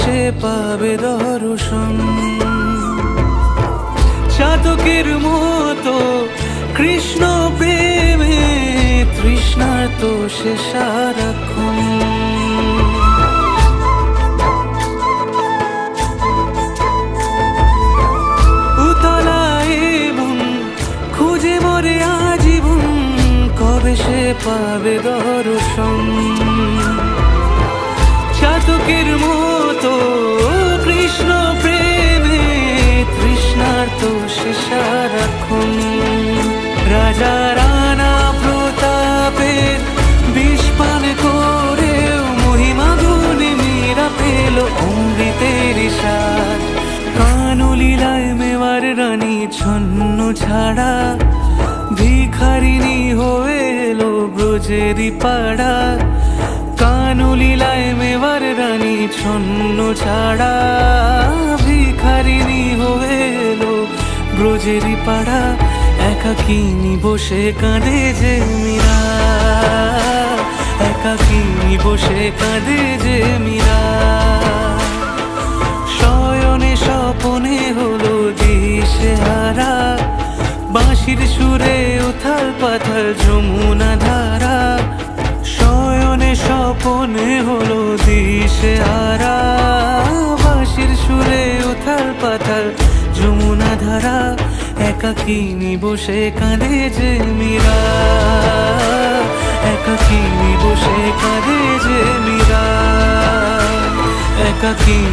সে পাবে দর্শন। চাতকের মতো কৃষ্ণ প্রেমে তৃষ্ণার্ত সে সারাক্ষণ। খুঁজে মরে আজীবন কবে সে পাবে দর্শন। চাতকের মতো কৃষ্ণ প্রেমে তৃষ্ণার্ত সে সারাক্ষণ। রাজা রানা প্রতাপের বিষ পান করেও মহিমা গুণে মীরা পেল অমৃতের স্বাদ। কানলীলায় মেওয়ার রানী ছন্ন ছাড়া ভিখারিনী হয়ে এলো ব্রজেরই পাড়া। কানলীলায় মেওয়ার রানী ছন্ন ছাড়া ভিখারিনী হয়ে এলো ব্রজেরই পাড়া। একাকিনী বসে কাঁদে যে মীরা, একাকিনী বসে কাঁদে যে মীরা। শয়নে স্বপনে হলো দিশেহারা, বাঁশির সুরে উথাল পাথাল যমুনা ধারা। শয়নে স্বপনে হলো দিশেহারা, বাঁশির সুরে উথাল পাথাল যমুনা ধারা। একাকিনী বসে কাঁদে যে মীরা, একাকিনী বসে কাঁদে যে মীরা, একাকিনী